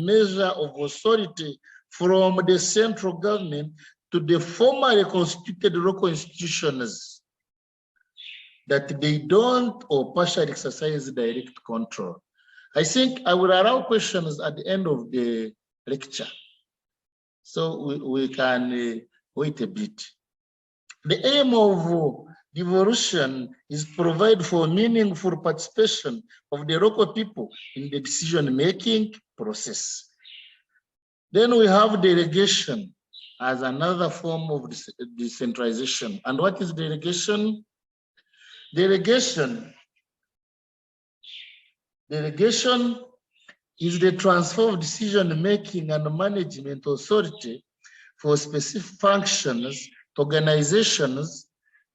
measure of authority from the central government to the formally constituted local institutions that they don't or partially exercise direct control. I think I will allow questions at the end of the lecture, so we can wait a bit. The aim of devolution is to provide for meaningful participation of the local people in the decision-making process. Then we have delegation as another form of decentralization. And what is delegation? Delegation is the transfer of decision-making and management authority for specific functions to organizations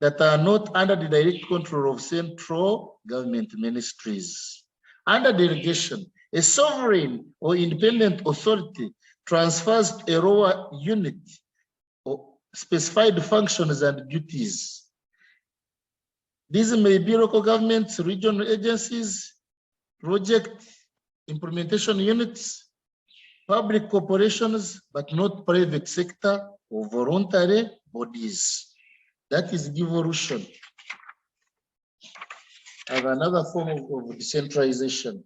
that are not under the direct control of central government ministries. Under delegation, a sovereign or independent authority transfers to a lower unit or specified functions and duties. These may be local governments, regional agencies, project implementation units, public corporations, but not private sector or voluntary bodies. That is devolution. I have another form of decentralization.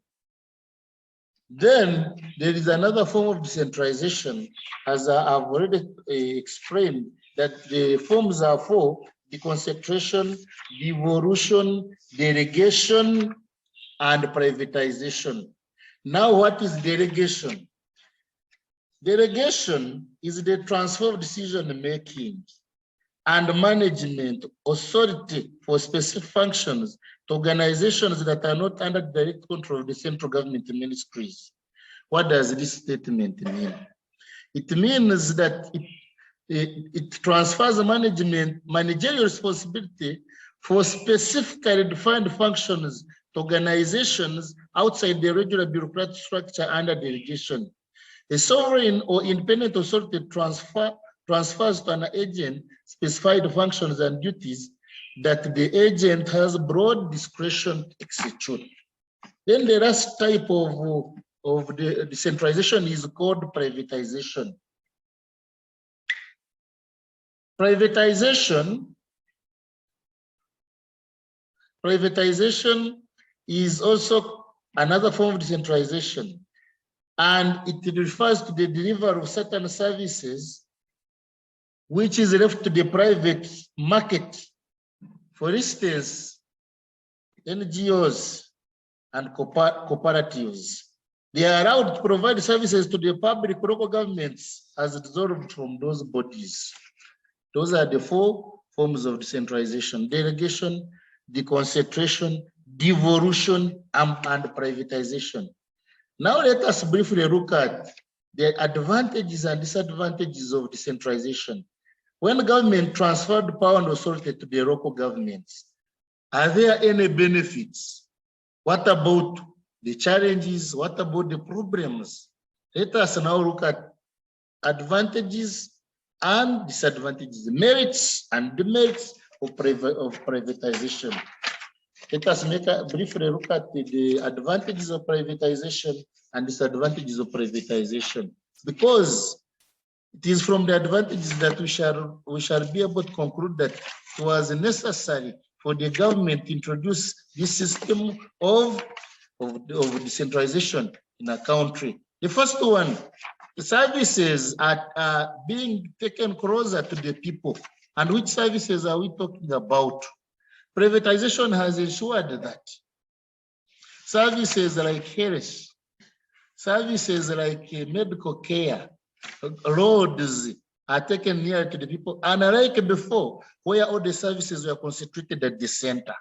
Then there is another form of decentralization, as I've already explained, that the forms are for deconcentration, devolution, delegation, and privatization. Now, what is delegation? Delegation is the transfer of decision-making and management authority for specific functions to organizations that are not under direct control of the central government ministries. What does this statement mean? It means that it transfers managerial responsibility for specifically defined functions to organizations outside the regular bureaucratic structure under delegation. A sovereign or independent authority transfers to an agent specified functions and duties that the agent has broad discretion to execute. Then the last type of the decentralization is called privatization. Privatization is also another form of decentralization, and it refers to the delivery of certain services which is left to the private market. For instance, NGOs and cooperatives, they are allowed to provide services to the public local governments as dissolved from those bodies. Those are the four forms of decentralization: delegation, deconcentration, devolution, and privatization. Now let us briefly look at the advantages and disadvantages of decentralization. When government transferred power and authority to the local governments, are there any benefits? What about the challenges? What about the problems? Let us now look at advantages and disadvantages, merits and demerits of privatization. Let us make a brief look at the advantages of privatization and disadvantages of privatization, because it is from the advantages that we shall be able to conclude that it was necessary for the government to introduce this system of decentralization in a country. The first one, the services are being taken closer to the people. And which services are we talking about? Privatization has ensured that services like health, services like medical care, roads are taken near to the people, unlike before, where all the services were concentrated at the center.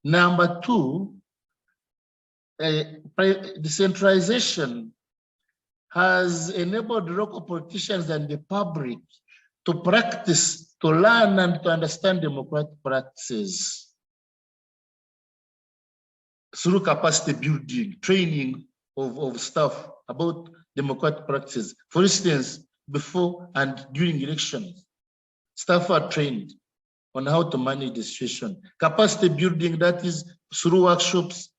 Number two, decentralization has enabled local politicians and the public to practice, to learn, and to understand democratic practices through capacity building, training of staff about democratic practices. For instance, before and during elections, staff are trained on how to manage the situation. Capacity building, that is through workshops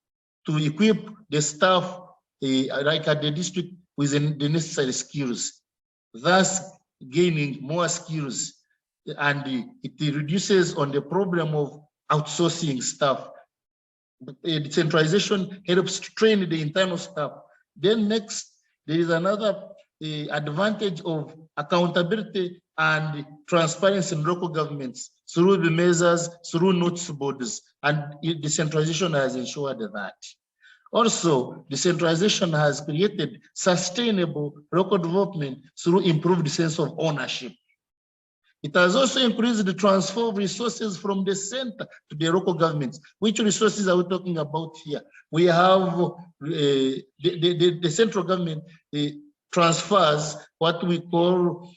to equip the staff, like at the district, with the necessary skills, thus gaining more skills, and it reduces on the problem of outsourcing staff. Decentralization helps to train the internal staff. Then next, there is another advantage of accountability and transparency in local governments through the measures, through notice boards, and decentralization has ensured that. Also, decentralization has created sustainable local development through improved sense of ownership. It has also increased the transfer of resources from the center to the local governments. Which resources are we talking about here? We have the central government transfers what we call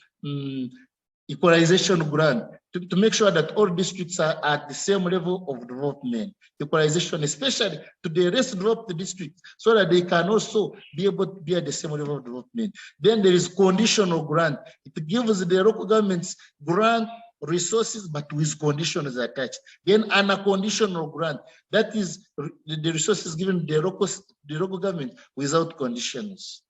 equalization grant to make sure that all districts are at the same level of development. Equalization, especially to the less developed districts, so that they can also be able to be at the same level of development. Then there is conditional grant. It gives the local governments grant resources, but with conditions attached. Then an unconditional grant, that is the resources given the local government without conditions.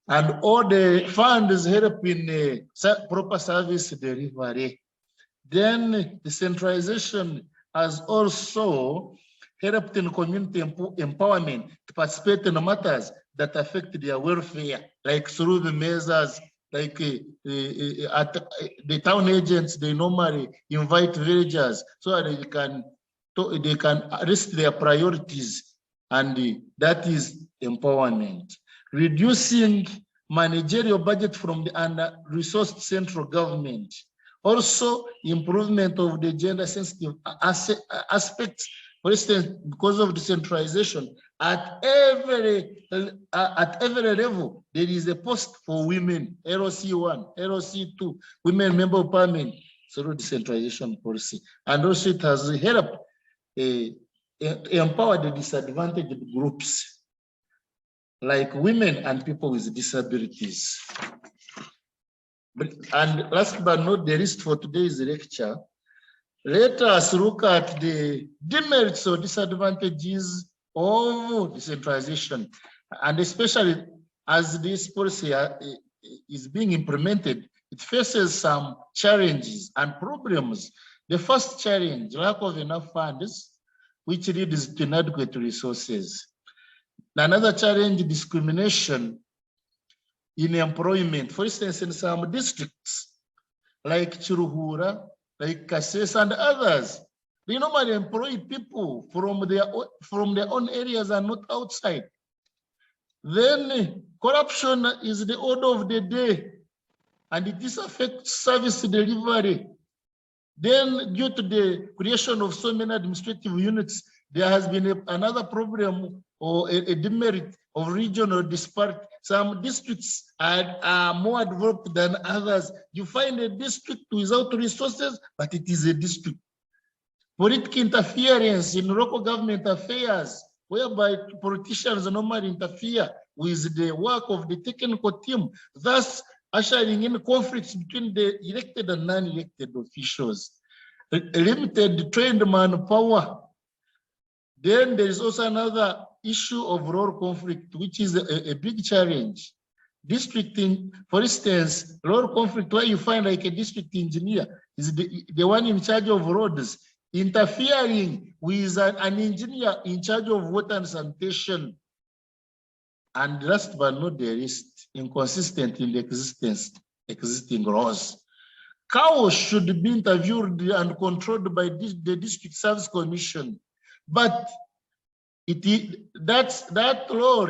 And all the funds help in proper service delivery. Then decentralization has also helped in community empowerment to participate in matters that affect their welfare, like through the measures, like at the town agents, they normally invite villagers so that they can list their priorities, and that is empowerment. Reducing managerial budget from the under-resourced central government. Also, improvement of the gender-sensitive aspects. For instance, because of decentralization, at every level, there is a post for women, LOC1, LOC2, women member of parliament, through decentralization policy. And also it has helped empower the disadvantaged groups, like women and people with disabilities. And last but not the least for today's lecture, let us look at the demerits or disadvantages of decentralization, and especially as this policy is being implemented, it faces some challenges and problems. The first challenge, lack of enough funds, which leads to inadequate resources. Another challenge, discrimination in employment. For instance, in some districts, like Chiruhura, like Kasese and others, they normally employ people from their own areas and not outside. Then corruption is the order of the day, and it affects service delivery. Then due to the creation of so many administrative units, there has been another problem or a demerit of regional disparity. Some districts are more developed than others. You find a district without resources, but it is a district. Political interference in local government affairs, whereby politicians normally interfere with the work of the technical team, thus ushering in conflicts between the elected and non-elected officials. Limited trained manpower. Then there is also another issue of role conflict, which is a big challenge. District, for instance, role conflict, where you find like a district engineer is the one in charge of roads, interfering with an engineer in charge of water and sanitation. And last but not the least, inconsistent in the existing laws. Cows should be interviewed and controlled by the District Service Commission, but that role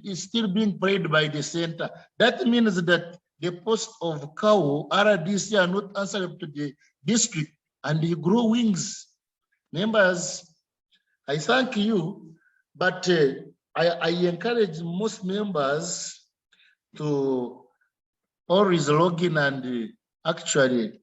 is still being played by the center. That means that the post of cow RDC are not answerable to the district, and they grow wings. Members, I thank you, but I encourage most members to always log in and actually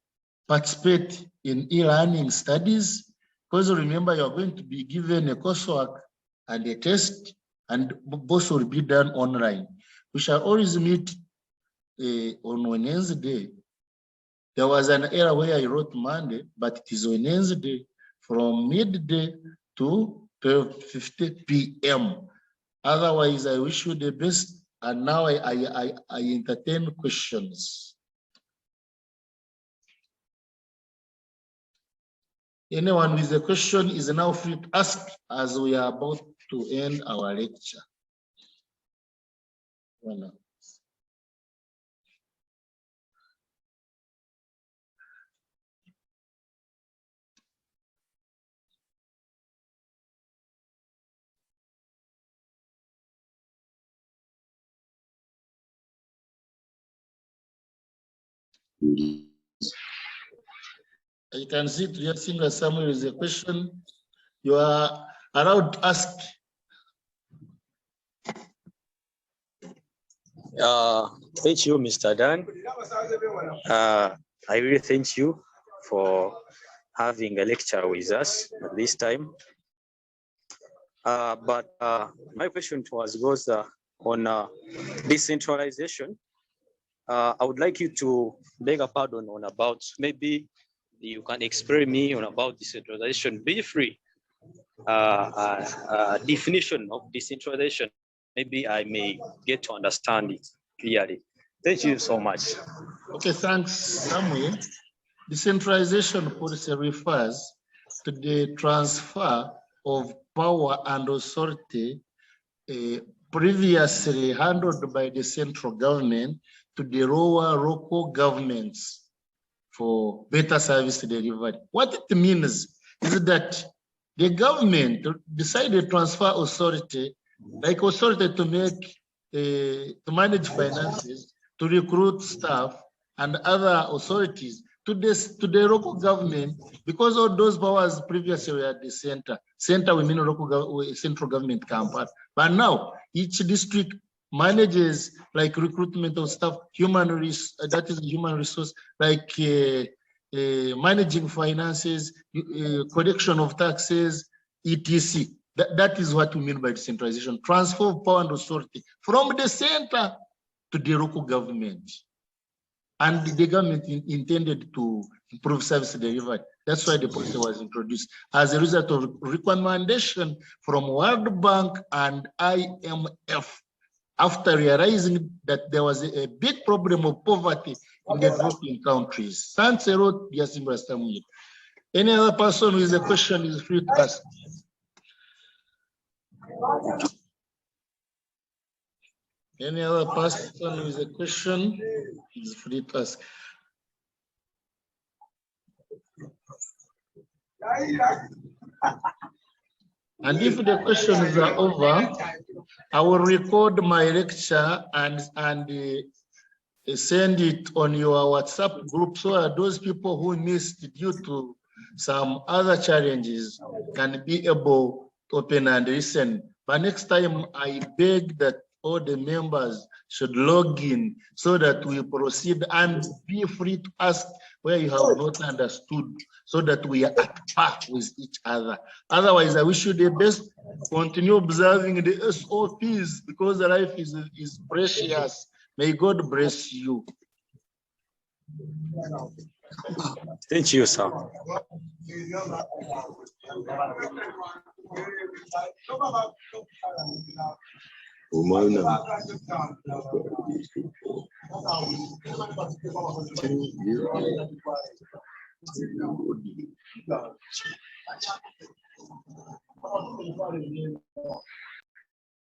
participate in e-learning studies, because remember you're going to be given a coursework and a test, and both will be done online. We shall always meet on Wednesday. There was an error where I wrote Monday, but it is Wednesday from midday to 12:50 p.m. Otherwise, I wish you the best And now I entertain questions. Anyone with a question is now free to ask as we are about to end our lecture. Voilà. I can see to your singer Samuel with a question. You are allowed to ask. Thank you, Mr. Dan. I really thank you for having a lecture with us at this time. But my question goes on decentralization. I would like you to beg a pardon on about, maybe you can explain me on about decentralization briefly. Definition of decentralization. Maybe I may get to understand it clearly. Thank you so much. Okay, thanks, Samuel. Decentralization policy refers to the transfer of power and authority previously handled by the central government to the lower local governments for better service delivery. What it means is that the government decided to transfer authority, like authority to make, to manage finances, to recruit staff and other authorities to the local government, because all those powers previously were at the center. Center, we mean local central government campus. But now each district manages like recruitment of staff, human resource, like managing finances, collection of taxes, etc. That is what we mean by decentralization: transfer of power and authority from the center to the local government. And the government intended to improve service delivery. That's why the policy was introduced as a result of recommendation from World Bank and IMF, after realizing that there was a big problem of poverty in the developing countries. Thanks a lot, dear Samuel. Any other person with a question is free to ask. Any other person with a question is free to ask. And if the questions are over, I will record my lecture and send it on your WhatsApp group, so that those people who missed it due to some other challenges can be able to open and listen. But next time, I beg that all the members should log in so that we proceed, and be free to ask where you have not understood, so that we are at par with each other. Otherwise, I wish you the best. Continue observing the SOPs, because life is precious. May God bless you. Thank you, sir.